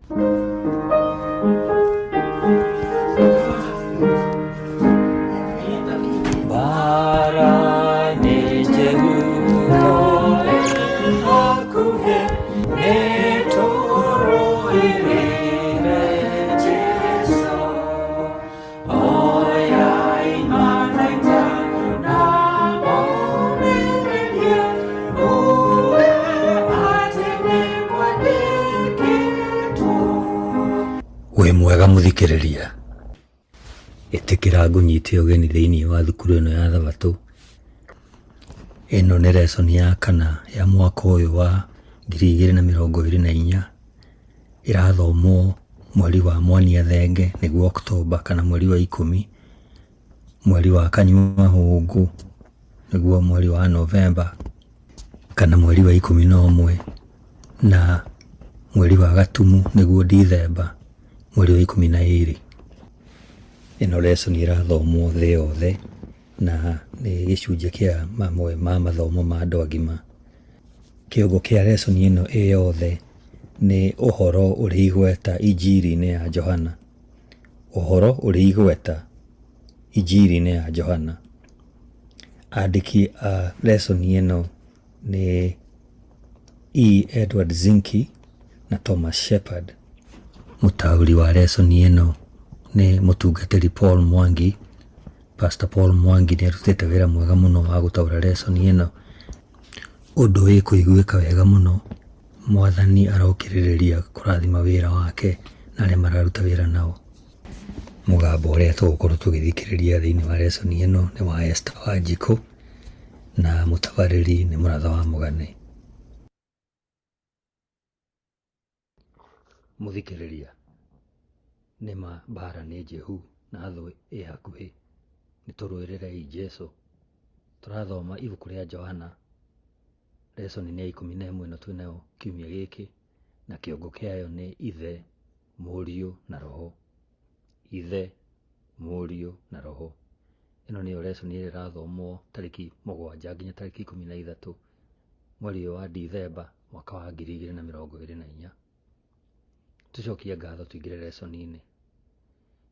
Wĩ mwega mũthikĩrĩria, ĩtĩkĩra ngũnyite ũgeni thĩinĩ wa thukuru ĩno ya Thabatũ. Ĩno nĩ lesson ya kana ya mwaka ũyũ wa 2024, ĩrathomwo mweri wa Mwania Thenge nĩguo October, kana mweri wa 10, mweri wa Kanyua Hũngũ nĩguo mweri wa November, kana mweri wa 11, na mweri wa Gatumu nĩguo December, mweri wa 12. Ĩno lesson ĩrathomwo thĩ yothe na nĩ gĩcunjĩ kĩa mamwe ma mathomo ma andũ agima. Kĩongo kĩa lesson ĩno yothe nĩ ũhoro ũrĩ igweta injiri-inĩ ya Johana. Ũhoro ũrĩ igweta injiri-inĩ ya Johana. Andĩki a lesson ĩno nĩ E. Edward Zinki na Thomas Shepard. Mũtaũri wa lesson ĩno nĩ mũtungatĩri Paul Mwangi. Pastor Paul Mwangi nĩ arutĩte wĩra mwega mũno wa gũtaũra lesson ĩno. Ũndũ wĩ kũiguĩka wega mũno. Mwathani arokĩrĩrĩria kũrathima wĩra wake na arĩa mararuta wĩra nao. Mũgambo ũrĩa tũgũkorwo tũgĩthikĩrĩria thĩinĩ wa lesson ĩno nĩ wa Esther Wanjikũ na mũtabarĩri nĩ Mũratha wa Mũgane. Mũthikĩrĩria, nĩma mbara nĩ njĩhu na thũ ĩ hakuhĩ. Nĩtũrũĩrĩrei Jesũ. Tũrathoma ibuku rĩa Johana. Lesson nĩ ya 11 ĩno twĩnayo kiumia gĩkĩ, na kĩongo kĩayo nĩ Ithe, Mũriũ na Roho. Ithe, Mũriũ na Roho. Ĩno nĩyo lesson ĩrĩa ĩrathomwo tarĩki 7 nginya tarĩki 13 mweri wa December mwaka wa 2024. Tucokie ngatho tuingĩre lesson-inĩ.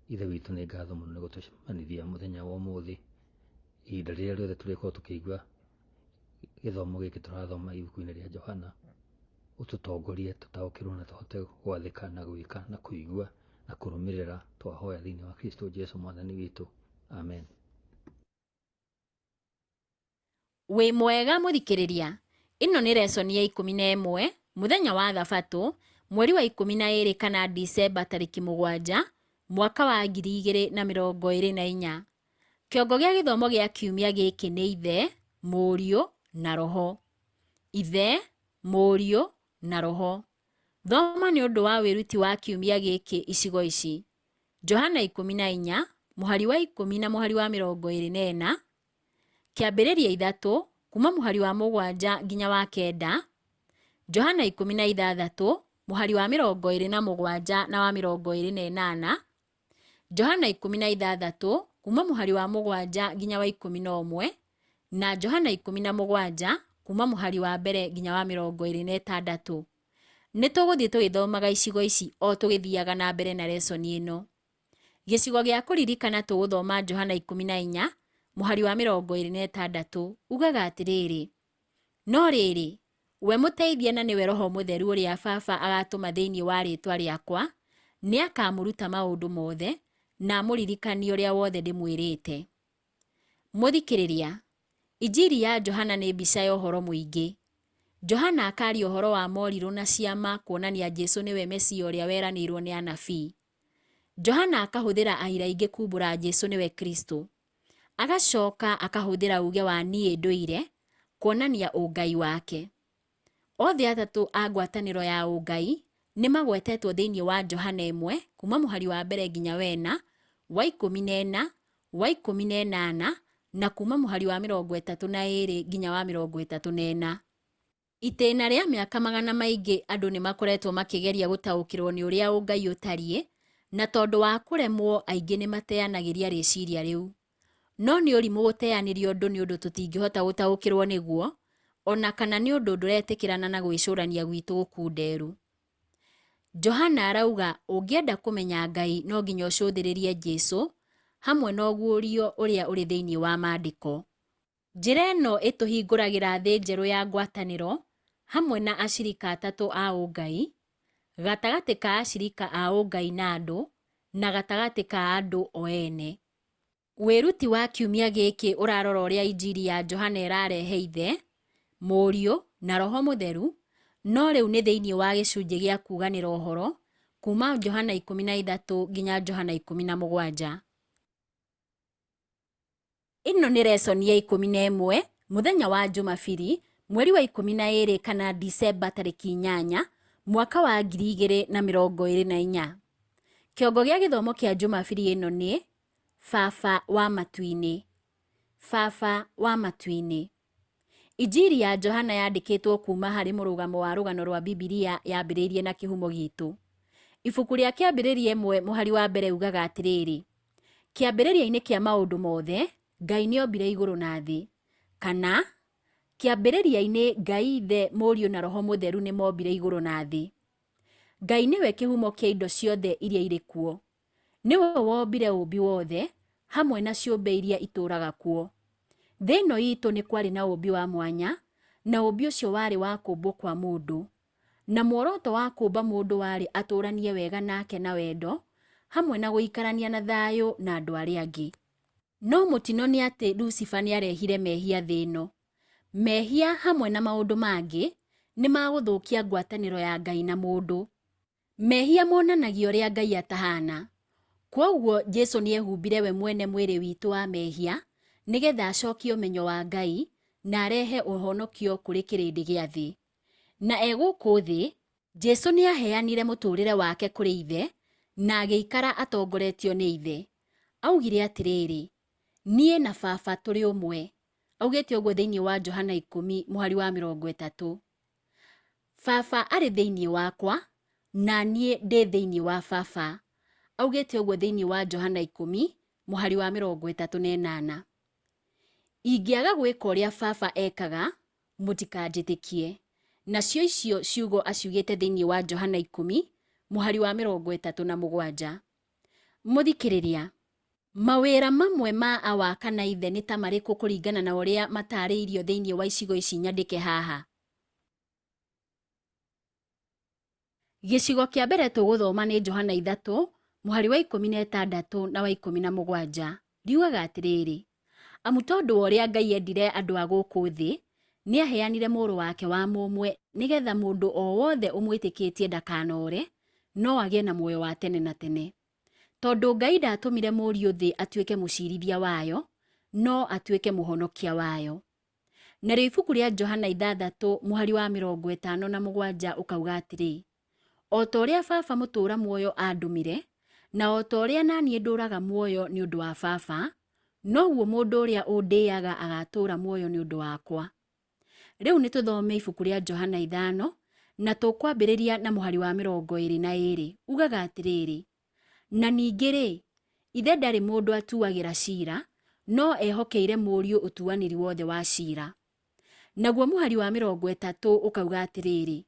Ithe witũ nĩ ngatho mũno nĩ gũtũcemanithia mũthenya wa ũmũthĩ. Ihinda rĩrĩa rĩothe tũrĩkorwo tũkĩigua gĩthomo gĩkĩ tũrathoma ibuku-inĩ rĩa Johana, ũtũtongorie tũtaũkĩrwo na tũhote gwathĩka na gwĩka na kũigua na kũrũmĩrĩra, twahoya thĩinĩ wa Kristo Jesũ Mwathani witũ. Amen. Wĩ mwega mũthikĩrĩria, ĩno nĩ lesson ya 11 mũthenya wa Thabatũ, mweri wa 12 kana December tarĩki 7 mwaka wa 2024. Kĩongo gĩa gĩthomo gĩa kiumia gĩkĩ nĩ Ithe, Mũriũ na Roho. Ithe, Mũriũ na Roho. Thoma nĩ ũndũ wa wĩruti wa kiumia gĩkĩ icigo ici: Johana 14 mũhari wa 10 na mũhari wa 24, Kĩambĩrĩria 3 kuma mũhari wa 7 nginya wa 9, Johana 16 mũhari wa 27 na wa 28, Johana 16 kuma mũhari wa 7 nginya wa 11, na Johana 17 kuma mũhari wa mbere nginya wa 26. Nĩtũgũthiĩ tũgĩthomaga icigo ici o tũgĩthiaga na mbere na lesson ĩno. Gĩcigo gĩa kũririkana tũgũthoma Johana 14 mũhari wa 26 ugaga atĩrĩrĩ: no rĩrĩ, we mũteithia na nĩwe Roho Mũtheru ũrĩa Baba agatũma thĩinĩ wa rĩĩtwa rĩakwa, nĩakamũruta maũndũ mothe na mũririkanie ũrĩa wothe ndĩmwĩrĩte. Mũthikĩrĩria, injiri ya Johana nĩ mbica ya ũhoro mũingĩ. Johana akaria ũhoro wa morirũ na ciama kuonania Jesũ nĩwe Mesia ũrĩa weranĩirwo nĩ anabii. Johana akahũthĩra aira aingĩ kumbũra Jesũ nĩwe Kristo. Agacoka akahũthĩra uge wa niĩ ndũire kuonania ũngai wake. Othe atatũ a ngwatanĩro ya ũngai nĩ magwetetwo thĩinĩ wa Johana 1 kuma mũhari wa mbere nginya wena, wa 14, wa 18 na kuma mũhari wa 32 nginya wa 34. Itĩna rĩa mĩaka magana maingĩ andũ nĩ makoretwo makĩgeria gũtaũkĩrwo nĩ ũrĩa ũngai ũtariĩ, na tondũ wa kũremwo aingĩ nĩ mateanagĩria rĩciria rĩu. No nĩ ũrimũ gũteanĩria ũndũ nĩ ũndũ tũtingĩhota gũtaũkĩrwo nĩguo, ona kana nĩ ũndũ ndũretĩkĩrana na gwĩcũrania gwitũ gũkunderu. Johana arauga ũngĩenda kũmenya Ngai no nginya ũcũthĩrĩrie Jesũ hamwe na ũguũrio ũrĩa ũrĩ thĩinĩ wa maandĩko. Njĩra ĩno ĩtũhingũragĩra thĩ njerũ ya ngwatanĩro hamwe na acirika atatũ a ũngai, gatagatĩ ka acirika a ũngai na andũ, na gatagatĩ ka andũ o ene. Wĩruti wa kiumia gĩkĩ ũrarora ũrĩa injiri ya Johana ĩrarehe Ithe, Mũriũ na Roho Mũtheru, no rĩu nĩ thĩinĩ wa gĩcunjĩ gĩa kuganĩra ũhoro kuma Johana 13 nginya Johana 17. Ĩno nĩ lesson ya 11 mũthenya wa Jumabiri, mweri wa 12 kana Disemba tarĩki 8 mwaka wa 2024. Kĩongo gĩa gĩthomo kĩa Jumabiri ĩno nĩ Baba wa matu-inĩ. Baba wa matu-inĩ. Injiri ya Johana yandĩkĩtwo kuma harĩ mũrũgamo wa rũgano rwa Bibilia yambĩrĩirie na kĩhumo gitũ. Ibuku rĩa kĩambĩrĩria 1 mũhari wa mbere ugaga atĩrĩrĩ: kĩambĩrĩria-inĩ kĩa maũndũ mothe Ngai nĩombire igũrũ na thĩ, kana kĩambĩrĩria-inĩ Ngai Ithe, Mũriũ na Roho Mũtheru nĩ mombire igũrũ na thĩ. Ngai nĩwe kĩhumo kĩa indo ciothe iria irĩ kuo. Nĩwe wombire ũmbi wothe hamwe na ciũmbe iria itũũraga kuo. Thĩ ĩno itũ nĩ kwarĩ na ũmbi wa mwanya, na ũmbi ũcio warĩ wa kũmbwo kwa mũndũ, na muoroto wa kũmba mũndũ warĩ atũranie wega nake na wendo, hamwe na gũikarania na thayũ na andũ arĩa angĩ. No mũtino nĩ atĩ Lucifer nĩarehire mehia thĩ ĩno. Mehia hamwe na maũndũ mangĩ nĩ magũthũkia ngwatanĩro ya Ngai na mũndũ. Mehia monanagia ũrĩa Ngai atahana. Kwoguo Jesũ nĩehumbire we mwene mwĩrĩ witũ wa mehia nĩgetha acokie ũmenyo wa Ngai na arehe ũhonokio kũrĩ kĩrĩndĩ gĩa thĩ. Na egũkũ thĩ, Jesũ nĩaheanire mũtũrĩre wake kũrĩ Ithe na agĩikara atongoretio nĩ Ithe. Augire atĩrĩrĩ: niĩ na Baba tũrĩ ũmwe. Augĩte ũguo thĩinĩ wa Johana 10 mũhari wa 30. Baba arĩ thĩinĩ wakwa na niĩ ndĩ thĩinĩ wa Baba. Augĩte ũguo thĩinĩ wa Johana 10 mũhari wa 38. Ingĩaga gwĩka ũrĩa Baba ekaga, mũtikanjĩtĩkie. Nacio icio ciugo aciugĩte thĩinĩ wa Johana 10 mũhari wa 37. Mũthikĩrĩria, mawĩra mamwe ma awa kana Ithe nĩ ta marĩkũ kũringana na ũrĩa matarĩirio thĩinĩ wa icigo ici nyandĩke haha? Gĩcigo kĩa mbere tũgũthoma nĩ Johana 3 mũhari wa 16 na wa 17. Riugaga atĩrĩrĩ: amu tondũ wa ũrĩa Ngai endire andũ a gũkũ thĩ, nĩaheanire mũrũ wake wa mũmwe nĩgetha mũndũ o wothe ũmwĩtĩkĩtie ndakanore, no agĩe na muoyo wa tene na tene. Tondũ Ngai ndatũmire mũriũ thĩ atuĩke mũcirithia wayo, no atuĩke mũhonokia wayo. Narĩo ibuku rĩa Johana 6 mũhari wa 57 ũkauga atĩrĩ: o ta ũrĩa Baba mũtũũra muoyo andũmire, na o ta ũrĩa naniĩ ndũũraga muoyo nĩ ũndũ wa Baba, noguo mũndũ ũrĩa ũndĩaga agatũũra muoyo nĩ ũndũ wakwa. Rĩu nĩ tũthome ibuku rĩa Johana 5 na tũkwambĩrĩria na mũhari wa 22. Ugaga atĩrĩrĩ: na ningĩ-rĩ, Ithe ndarĩ mũndũ atuagĩra ciira, no ehokeire Mũriũ ũtuanĩri wothe wa ciira. Naguo mũhari wa 30 ũkauga atĩrĩrĩ: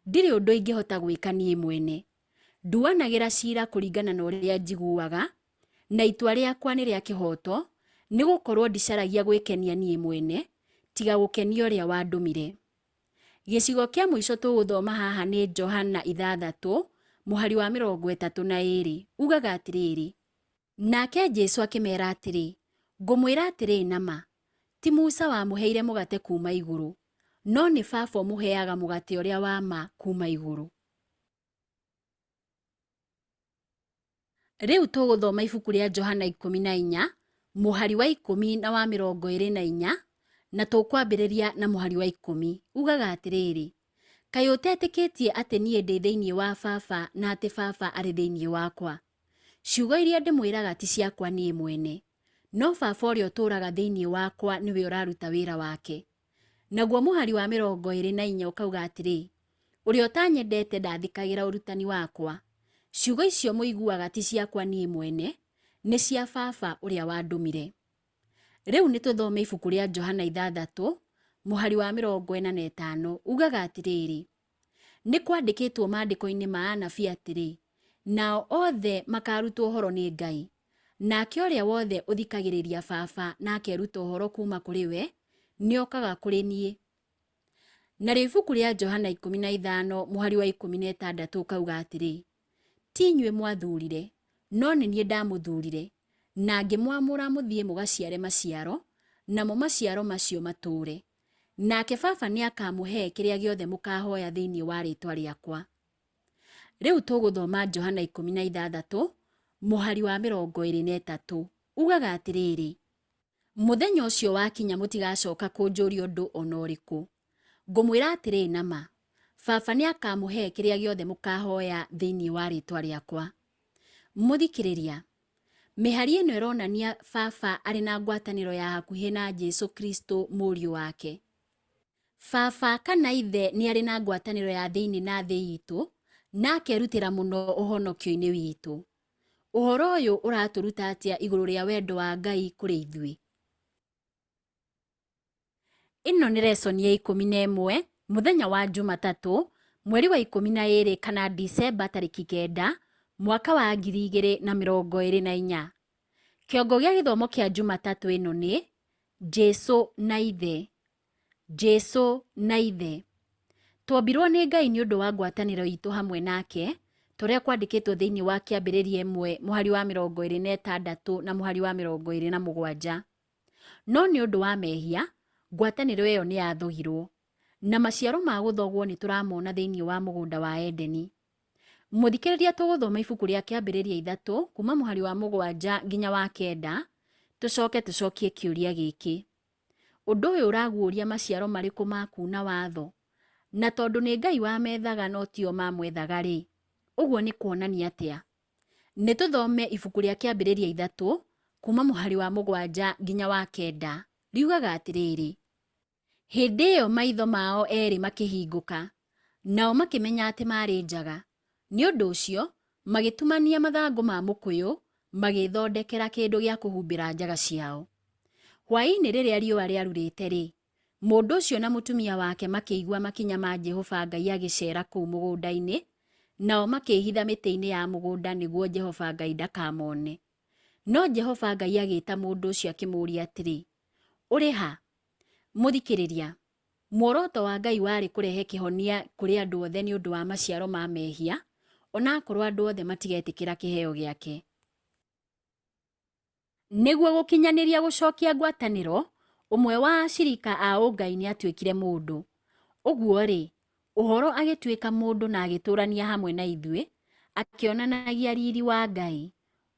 ndirĩ ũndũ ingĩhota gwĩka niĩ mwene. Nduanagĩra ciira kũringana na ũrĩa njiguaga, na itua rĩakwa nĩ rĩa kĩhoto, nĩ gũkorwo ndicaragia gwĩkenia niĩ mwene, tiga gũkenia ũrĩa wandũmire. Gĩcigo kĩa mũico tũgũthoma haha nĩ Johana 6 mũhari wa 32. Ugaga atĩrĩrĩ: nake Jesũ akĩmeera atĩrĩ, ngũmwĩra atĩrĩ nama, ti Musa wamũheire mũgate kuma igũrũ, no nĩ Baba ũmũheaga mũgate ũrĩa wa ma kuma igũrũ. Rĩu tũgũthoma ibuku rĩa Johana 14 mũhari wa 10 na wa 24, na tũkwambĩrĩria na mũhari wa 10. Ugaga atĩrĩrĩ: kaĩ ũtetĩkĩtie atĩ niĩ ndĩ thĩinĩ wa Baba na atĩ Baba arĩ thĩinĩ wakwa? Ciugo iria ndĩmwĩraga ti ciakwa niĩ mwene, no Baba ũrĩa ũtũũraga thĩinĩ wakwa nĩwe ũraruta wĩra wake. Naguo mũhari wa 24 ũkauga atĩrĩ: ũrĩa ũtanyendete ndathikagĩra ũrutani wakwa. Ciugo icio mũiguaga ti ciakwa niĩ mwene, nĩ cia Baba ũrĩa wandũmire. Rĩu nĩ tũthome ibuku rĩa Johana 6 mũhari wa 45. Ugaga atĩrĩrĩ: Nĩ kwandĩkĩtwo maandĩko-inĩ ma anabii atĩrĩ, nao othe makarutwo ũhoro nĩ Ngai, nake ũrĩa wothe ũthikagĩrĩria Baba na akeruta ũhoro kuma kũrĩ we, nĩokaga kũrĩ niĩ. Narĩo ibuku rĩa Johana 15:16 kauga atĩrĩ, ti inyuĩ mwathurire, no nĩ niĩ ndamũthurire, na ngĩmwamũra mũthiĩ mũgaciare maciaro, namo maciaro macio matũũre. Nake Baba nĩakamũhe kĩrĩa gĩothe mũkahoya thĩinĩ wa rĩĩtwa rĩakwa. Rĩu tũgũthoma Johana 16:23, ugaga atĩrĩrĩ, mũthenya ũcio wakinya mũtigacoka kũnjũria ũndũ ona ũrĩkũ. Ngũmwĩra atĩrĩ nama, Baba nĩakamũhe kĩrĩa gĩothe mũkahoya thĩinĩ wa rĩĩtwa rĩakwa. Mũthikĩrĩria, mĩhari ĩno ĩronania Baba arĩ na ngwatanĩro ya hakuhĩ na Jesũ Kristo mũriũ wake. Baba kana ithe nĩ arĩ na ngwatanĩro ya thĩinĩ na thĩ itũ, na akerutĩra mũno ũhonokio-inĩ witũ. Ũhoro ũyũ ũratũruta atĩa igũrũ rĩa wendo wa Ngai kũrĩ ithuĩ? Ĩno nĩ lesson ya 11, mũthenya wa Jumatatũ, mweri wa 12 kana Disemba tarĩki 9, mwaka wa 2024. Kĩongo gĩa gĩthomo kĩa Jumatatũ ĩno nĩ Jesũ na ithe. Jesũ na ithe. Twombirwo nĩ Ngai nĩ ũndũ wa ngwatanĩro itũ hamwe nake, tũrĩa kwandĩkĩtwo thĩinĩ wa Kĩambĩrĩria 1:26 na 27. No nĩ ũndũ wa mehia, ngwatanĩro ĩyo nĩ yathogirwo, na maciaro ma gũthogwo nĩ tũramona thĩinĩ wa mũgũnda wa Edeni. Mũthikĩrĩria, tũgũthoma ibuku rĩa Kĩambĩrĩria 3 kuma mũhari wa 7 nginya wa 9, tũcokie kĩũria gĩkĩ. Ũndũ ũyũ ũraguũria maciaro marĩkũ ma kuuna watho, na tondũ nĩ Ngai wamethaga no tio mamwethaga rĩ, ũguo nĩ kuonania atĩa? Nĩ tũthome ibuku rĩa Kĩambĩrĩria 3 kuma mũhari wa 7 nginya wa 9, riugaga atĩrĩrĩ, hĩndĩ ĩyo maitho mao erĩ makĩhingũka, nao makĩmenya atĩ marĩ njaga. Nĩ ũndũ ũcio magĩtumania mathangũ ma mũkũyũ, magĩthondekera kĩndũ gĩa kũhumbĩra njaga ciao. Hwaĩ-inĩ rĩrĩa riũa rĩarurĩte rĩ, mũndũ ũcio na mũtumia wake makĩigua makinya ma Jehova Ngai agĩceera kũu mũgũnda-inĩ, nao makĩĩhitha mĩtĩ-inĩ ya mũgũnda nĩguo Jehova Ngai ndakamone. No Jehova Ngai agĩĩta mũndũ ũcio akĩmũũria atĩrĩ, ũrĩ ha? Mũthikĩrĩria, muoroto wa Ngai warĩ kũrehe kĩhonia kũrĩ andũ othe nĩ ũndũ wa maciaro ma mehia, ona akorwo andũ othe matigetĩkĩra kĩheo gĩake. Nĩguo gũkinyanĩria gũcokia ngwatanĩro, ũmwe wa acirika a ũngai nĩ atuĩkire mũndũ. Ũguo rĩ, ũhoro agĩtuĩka mũndũ na agĩtũrania hamwe na ithuĩ, akĩonanagia riri wa Ngai.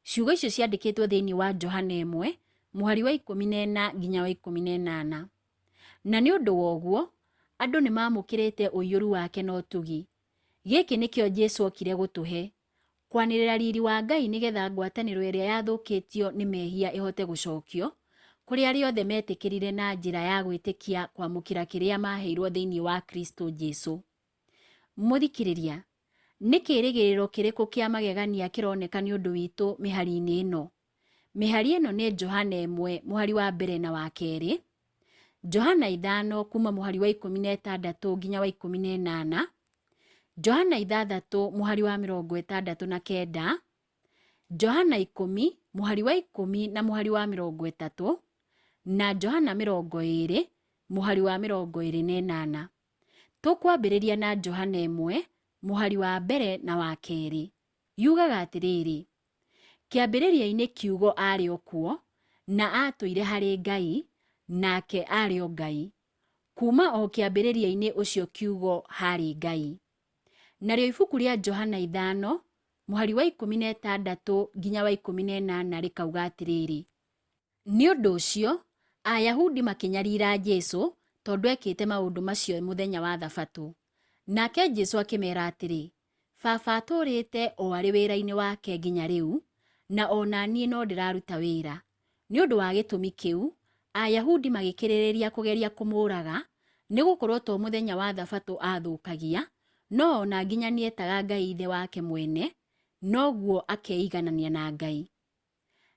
Ciugo icio ciandĩkĩtwo thĩinĩ wa Johana 1, mũhari wa 14 nginya wa 18. Na nĩ ũndũ wa ũguo, andũ nĩ mamũkĩrĩte ũiyũru wake na ũtugi. Gĩkĩ nĩkĩo Jesũ okire gũtũhe, kwanĩrĩra riri wa Ngai nĩgetha ngwatanĩro ĩrĩa yathũkĩtio nĩ mehia ĩhote gũcokio, kũrĩ arĩa othe metĩkĩrire na njĩra ya gwĩtĩkia kwamũkĩra kĩrĩa maheirwo thĩinĩ wa Kristo Jesũ. Mũthikĩrĩria, nĩ kĩĩrĩgĩrĩro kĩrĩkũ kĩa magegania kĩroneka nĩ ũndũ witũ mĩhari-inĩ ĩno? Mĩhari ĩno nĩ Johana 1 mũhari wa 1 na wa 2, Johana 5 kuma mũhari wa 16 nginya wa 18, Johana 6 mũhari wa 69, Johana 10 mũhari wa 10 na mũhari wa 30, na Johana 20 mũhari wa 28. Tũkwambĩrĩria na Johana 1 mũhari wa 1 na wa 2. Yugaga atĩrĩrĩ, kĩambĩrĩria-inĩ kiugo arĩ o kuo, na atũire harĩ Ngai, nake arĩ o Ngai. Kuma o kĩambĩrĩria-inĩ ũcio kiugo harĩ Ngai. Narĩo ibuku rĩa Johana 5 mũhari wa 16 nginya wa 18 rĩkauga atĩrĩrĩ, nĩ ũndũ ũcio Ayahudi makĩnyarira Jesũ tondũ ekĩte maũndũ macio mũthenya wa Thabatũ. Nake Jesũ akĩmeera atĩrĩ, Baba atũũrĩte o arĩ wĩra-inĩ wake nginya rĩu, na ona niĩ no ndĩraruta wĩra. Nĩ ũndũ wa gĩtũmi kĩu, Ayahudi magĩkĩrĩrĩria kũgeria kũmũũraga, nĩ gũkorwo to mũthenya wa Thabatũ athũkagia, no ona nginya nietaga Ngai ithe wake mwene, noguo akeiganania na Ngai.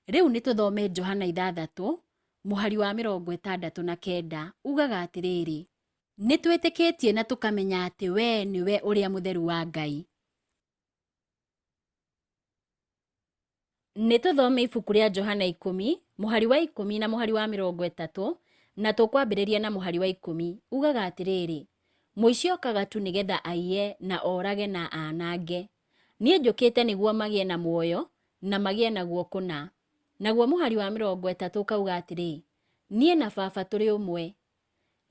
Rĩu nĩ tũthome Johana 6 mũhari wa 69, ugaga atĩrĩrĩ, Nĩ twĩtĩkĩtie na tũkamenya atĩ wee nĩwe ũrĩa mũtheru wa Ngai. Nĩ tũthome ibuku rĩa Johana 10, mũhari wa 10 na mũhari wa 30, na tũkwambĩrĩria na mũhari wa 10. Ugaga atĩrĩrĩ: mũici okaga tu nĩgetha aiye na orage na anange. Niĩ njũkĩte nĩguo magĩe na muoyo na magĩe naguo kũna. Naguo mũhari wa 30 kauga atĩrĩ: niĩ na Baba tũrĩ ũmwe.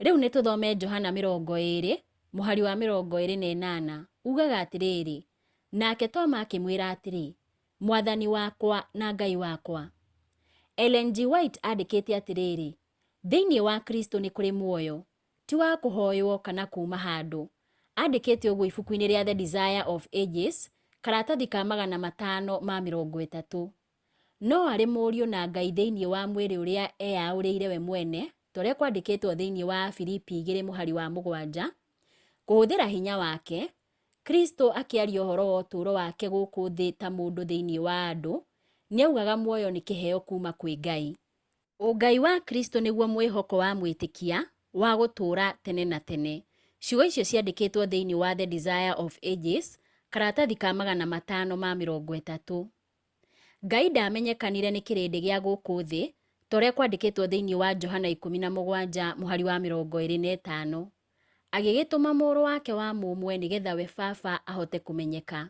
Rĩu nĩ tũthome Johana 20, mũhari wa 28. Ugaga atĩrĩrĩ: nake Toma akĩmwĩra atĩrĩ: Mwathani wakwa na Ngai wakwa. Ellen G. White andĩkĩte atĩrĩrĩ: thĩinĩ wa Kristo nĩ kũrĩ muoyo, ti wa kũhoywo kana kuma handũ. Andĩkĩte ũguo ibuku-inĩ rĩa The Desire of Ages, karatathi ka 530. No arĩ mũriũ na Ngai thĩinĩ wa mwĩrĩ ũrĩa eyaũrĩire we mwene, torĩa kwandĩkĩtwo thĩinĩ wa Filipi 2 mũhari wa 7, kũhũthĩra hinya wake, Kristo akĩaria ũhoro wa ũtũũro wake gũkũ thĩ ta mũndũ thĩinĩ wa andũ, nĩaugaga muoyo nĩ kĩheo kuma kwĩ Ngai. Ũngai wa Kristo nĩguo mwĩhoko wa mwĩtĩkia wa gũtũũra tene na tene. Ciugo icio ciandĩkĩtwo thĩinĩ wa The Desire of Ages, karatathi ka 530. Ngai ndamenyekanire nĩ kĩrĩndĩ gĩa gũkũ thĩ, torĩa kwandĩkĩtwo thĩinĩ wa Johana 17 mũhari wa 25. Agĩgĩtũma mũrũ wake wa mũmwe nĩgetha we Baba ahote kũmenyeka.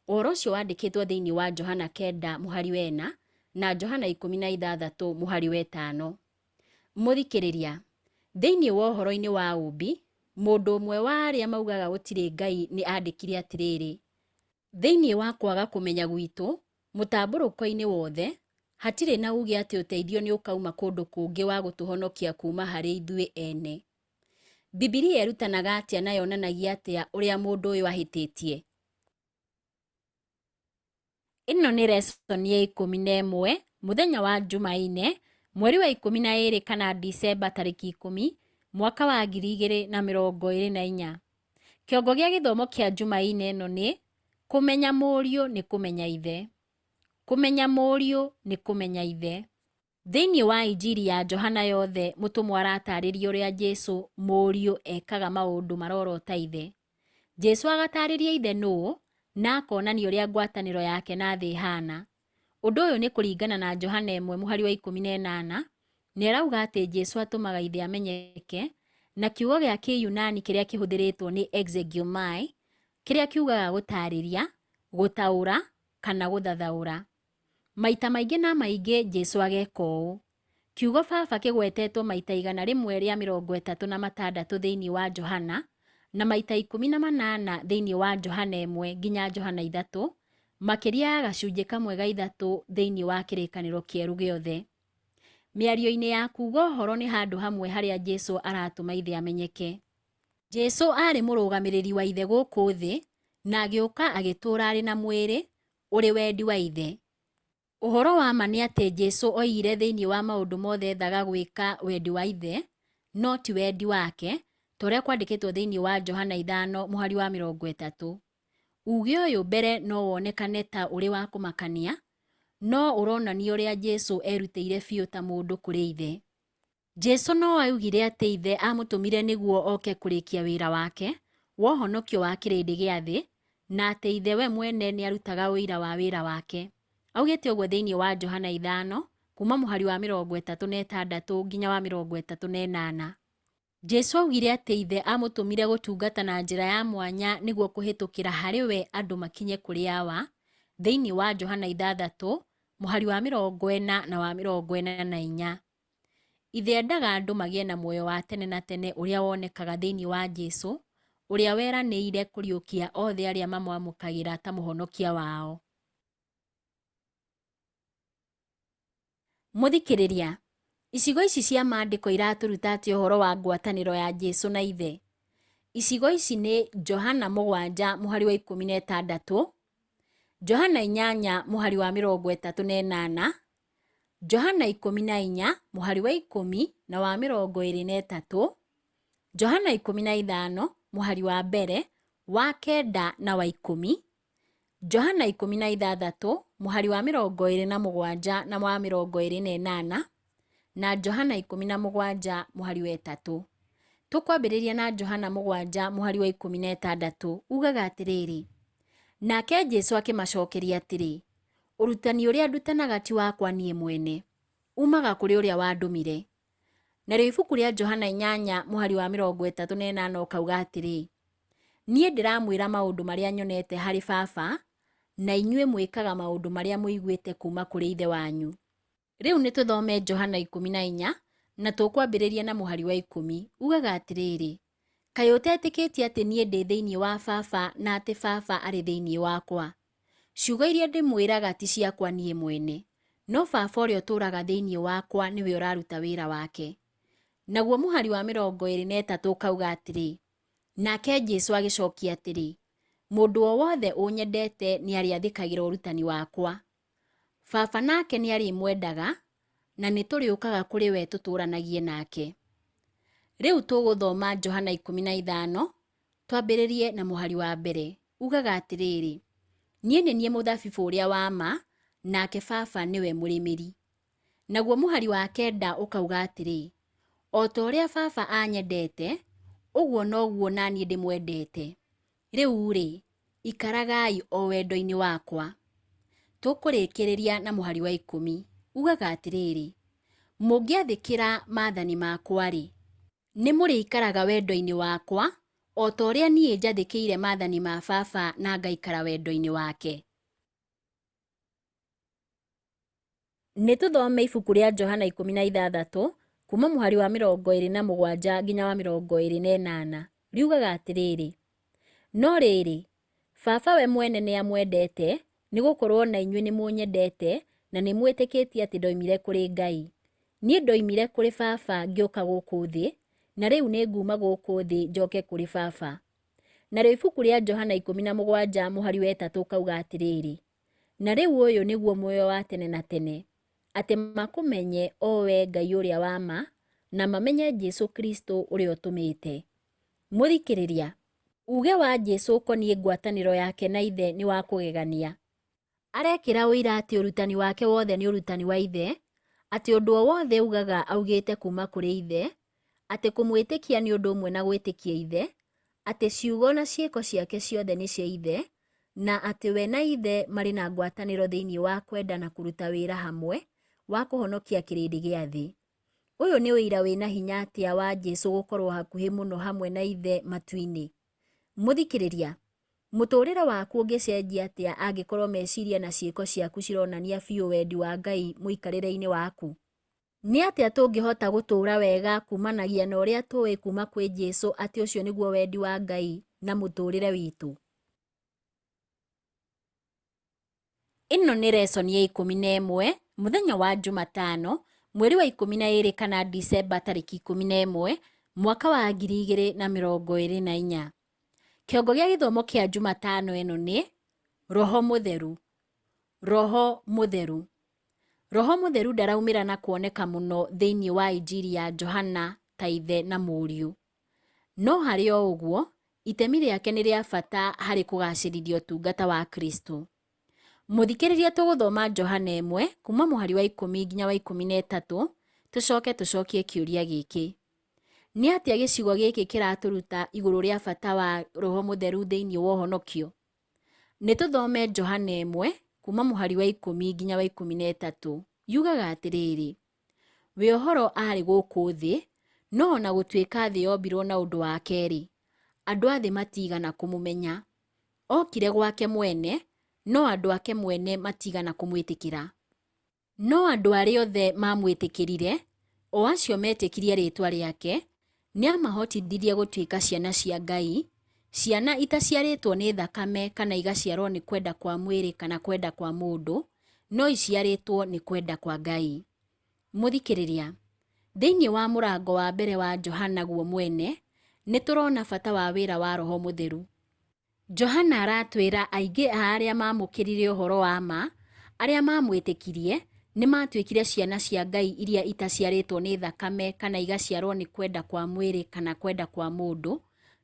Ũhoro ũcio wandĩkĩtwo thĩinĩ wa Johana 9 mũhari wa 4 na Johana 16 mũhari wa 5. Mũthikĩrĩria, thĩinĩ wa ũhoro-inĩ wa ũmbi, mũndũ ũmwe wa arĩa maugaga gũtirĩ Ngai nĩ andĩkire atĩrĩrĩ: thĩinĩ wa kwaga kũmenya gwitũ mũtambũrũko-inĩ wothe, hatirĩ na uge atĩ ũteithio nĩ ũkauma kũndũ kũngĩ wa gũtũhonokia kuma harĩ ithuĩ ene. Bibilia ĩrutanaga atĩa na yonanagia atĩa ũrĩa mũndũ ũyũ ahĩtĩtie? Ĩno nĩ lesson ya 11, mũthenya wa Jumaine, mweri wa 12 kana Disemba tarĩki 10, mwaka wa 2024. Kĩongo gĩa gĩthomo kĩa Jumaine ĩno nĩ kũmenya mũriũ nĩ kũmenya ithe. Kũmenya mũriũ nĩ kũmenya ithe. Thĩinĩ wa Injiri ya Johana yothe, mũtũmwo aratarĩria ũrĩa Jesũ mũriũ ekaga maũndũ marorota ithe. Jesũ agatarĩria ithe nũũ, na akonania ũrĩa ngwatanĩro yake na thĩ ĩhana. Ũndũ ũyũ nĩ kũringana na Johana 1 mũhari wa 18, nĩarauga atĩ Jesũ atũmaga ithe amenyeke, na kiugo gĩa Kĩyunani kĩrĩa kĩhũthĩrĩtwo nĩ exegomai, kĩrĩa kiugaga gũtarĩria, gũtaũra kana gũthathaũra. Maita maingĩ na maingĩ Jesũ ageka ũũ. Kiugo Baba kĩgwetetwo maita 136 thĩinĩ wa Johana, na maita 18 thĩinĩ wa Johana 1 nginya Johana 3, makĩria ya gacunjĩ kamwe ga 3 thĩinĩ wa kĩrĩkanĩro kĩerũ gĩothe. Mĩario-inĩ ya kuuga ũhoro nĩ handũ hamwe harĩa Jesũ aratũma ithe amenyeke. Jesũ arĩ mũrũgamĩrĩri wa ithe gũkũ thĩ, na agĩũka agĩtũũra arĩ na mwĩrĩ, ũrĩ wendi wa ithe. Ũhoro wa ma nĩ atĩ Jesũ oigire thĩinĩ wa maũndũ mothe ethaga gwĩka wendi wa ithe, no ti wendi wake, torĩa kwandĩkĩtwo thĩinĩ wa Johana 5 mũhari wa 30. Uge ũyũ mbere no wonekane ta ũrĩ wa kũmakania, no ũronania ũrĩa Jesũ erutĩire biũ ta mũndũ kũrĩ ithe. Jesũ no augire atĩ ithe amũtũmire nĩguo oke kũrĩkia wĩra wake wa ũhonokio wa kĩrĩndĩ gĩa thĩ, na atĩ ithe we mwene nĩ arutaga ũira wa wĩra wake. Augĩte ũguo thĩinĩ wa Johana 5 kuma mũhari wa 36 nginya wa 38. Jesũ augire atĩ ithe amũtũmire gũtungata na njĩra ya mwanya nĩguo kũhĩtũkĩra harĩ we andũ makinye kũrĩ awa, thĩinĩ wa Johana 6 mũhari wa 40 na wa 44. Ithe endaga andũ magĩe na muoyo wa tene na tene ũrĩa wonekaga thĩinĩ wa Jesũ, ũrĩa weranĩire kũriũkia othe arĩa mamwamũkagĩra ta mũhonokia wao. Mũthikĩrĩria, icigo ici cia maandĩko iratũruta atĩ ũhoro wa ngwatanĩro ya Jesũ na ithe. Icigo ici nĩ Johana 7 mũhari wa 16, Johana 8 mũhari wa 38, Johana 14 mũhari wa 10 na wa 23, Johana 15 mũhari wa mbere, wa 9 na wa 10, Johana 16 mũhari wa 27 na wa 28, na Johana 17 mũhari wa 3. Tũkwambĩrĩria na Johana 7 mũhari wa 16 ugaga atĩrĩrĩ, nake Jesũ akĩmacokeria atĩrĩ, ũrutani ũrĩa ndutanaga ti wakwa niĩ mwene, umaga kũrĩ ũrĩa wandũmire. Narĩo ibuku rĩa Johana 8 mũhari wa 38 ũkauga atĩrĩ, niĩ ndĩramwĩra maũndũ marĩa nyonete harĩ Baba, na inyuĩ mwĩkaga maũndũ marĩa mũiguĩte kuma kũrĩ ithe wanyu. Rĩu nĩtũthome Johana 14 na tũkwambĩrĩria na mũhari wa 10 ugaga atĩrĩrĩ, kaĩ ũtetĩkĩtie atĩ niĩ ndĩ thĩinĩ wa Baba na atĩ Baba arĩ thĩinĩ wakwa? Ciugo iria ndĩmwĩraga ti ciakwa niĩ mwene, no Baba ũrĩa ũtũũraga thĩinĩ wakwa nĩwe ũraruta wĩra wake. Naguo mũhari wa 23 ũkauga atĩrĩ, nake Jesũ agĩcokia atĩrĩ, mũndũ o wothe ũnyendete nĩ arĩathĩkagĩra ũrutani wakwa. Baba nake nĩ arĩmwendaga, na nĩ tũrĩũkaga kũrĩ we tũtũũranagie nake. Rĩu tũgũthoma Johana 15 twambĩrĩrie na mũhari wa mbere. Ugaga atĩrĩrĩ, niĩ nĩ niĩ mũthabibũ ũrĩa wa ma, nake Baba nĩwe mũrĩmĩri. Naguo mũhari wa 9 ũkauga atĩrĩ, o ta ũrĩa Baba anyendete, ũguo noguo naniĩ ndĩmwendete. Rĩu-rĩ, ikaragai o wendo-inĩ wakwa. Tũkũrĩkĩrĩria na mũhari wa 10 ugaga atĩrĩrĩ, mũngĩathĩkĩra maathani makwa-rĩ, nĩ mũrĩikaraga wendo-inĩ wakwa, o ta ũrĩa niĩ njathĩkĩire maathani ma Baba na ngaikara wendo-inĩ wake. Nĩtũthome ibuku rĩa Johana 16 kuma mũhari wa 27 nginya wa 28. Riugaga atĩrĩrĩ, no rĩrĩ, Baba we mwene nĩ amwendete, nĩgũkorwo na inyuĩ nĩ mũnyendete na nĩ mwĩtĩkĩtie atĩ ndoimire kũrĩ Ngai. Niĩ ndoimire kũrĩ Baba ngĩũka gũkũ thĩ, na rĩu nĩ nguma gũkũ thĩ njoke kũrĩ Baba. Narĩo ibuku rĩa Johana 17 mũhari wa 3 ũkauga atĩrĩrĩ, na rĩu ũyũ nĩguo muoyo wa tene na tene, atĩ makũmenye o we Ngai ũrĩa wa ma, na mamenye Jesũ Kristo ũrĩa ũtũmĩte. Mũthikĩrĩria, uge wa Jesũ ũkoniĩ ngwatanĩro yake na ithe nĩ wa kũgegania. Arekĩra ũira atĩ ũrutani wake wothe nĩ ũrutani wa ithe, atĩ ũndũ o wothe ugaga augĩte kuma kũrĩ ithe, atĩ kũmwĩtĩkia nĩ ũndũ ũmwe na gwĩtĩkia ithe, atĩ ciugo na ciĩko ciake ciothe nĩ cia ithe, na atĩ we na ithe marĩ na ngwatanĩro thĩinĩ wa kwenda na kũruta wĩra hamwe wa kũhonokia kĩrĩndĩ gĩa thĩ. Ũyũ nĩ ũira wĩna hinya atĩa wa Jesũ gũkorwo hakuhĩ mũno hamwe na ithe matu-inĩ. Mũthikĩrĩria, mũtũũrĩre waku ũngĩcenjia atĩa angĩkorwo meciria na ciĩko ciaku cironania biũ wendi wa Ngai mũikarĩre-inĩ waku? Nĩ atĩa tũngĩhota gũtũũra wega kumanagia na ũrĩa tũĩ kuma kwĩ Jesũ atĩ ũcio nĩguo wendi wa Ngai na mũtũũrĩre witũ? Ĩno nĩ lesson ya 11 mũthenya wa Jumatano, mweri wa 12 kana Disemba tarĩki 11 mwaka wa 2024. Kĩongo gĩa gĩthomo kĩa Jumatano ĩno nĩ Roho Mũtheru. Roho Mũtheru. Roho Mũtheru ndaraumĩra na kuoneka mũno thĩinĩ wa Injili ya Johana ta ithe na mũriũ. No harĩ o ũguo, itemi rĩake nĩ rĩa bata harĩ kũgacĩrithia ũtungata wa Kristo. Mũthikĩrĩria, tũgũthoma Johana 1 kuma mũhari wa 10 nginya wa 13, tũcokie kĩũria gĩkĩ. Nĩ atĩa gĩcigo gĩkĩ kĩratũruta igũrũ rĩa bata wa Roho Mũtheru thĩinĩ wa ũhonokio? Nĩtũthome Johana 1 kuma mũhari wa 10 nginya wa 13. Yugaga atĩrĩrĩ, we ũhoro arĩ gũkũ thĩ, no ona gũtuĩka thĩ yombirwo na ũndũ wa kerĩ, andũ a thĩ matigana kũmũmenya. Okire gwake mwene, no andũ ake mwene matigana kũmwĩtĩkĩra. No andũ arĩa othe mamwĩtĩkĩrire, o acio metĩkirie rĩĩtwa rĩake, nĩ amahotithirie gũtuĩka ciana cia Ngai, ciana itaciarĩtwo nĩ thakame kana igaciarwo nĩ kwenda kwa mwĩrĩ kana kwenda kwa mũndũ, no iciarĩtwo nĩ kwenda kwa Ngai. Mũthikĩrĩria, thĩinĩ wa mũrango wa mbere wa Johana guo mwene, nĩ tũrona bata wa wĩra wa Roho Mũtheru. Johana aratwĩra aingĩ a arĩa mamũkĩrire ũhoro wa ma, arĩa mamwĩtĩkirie, nĩ matuĩkire ciana cia Ngai iria itaciarĩtwo nĩ thakame kana igaciarwo nĩ kwenda kwa mwĩrĩ kana kwenda kwa mũndũ,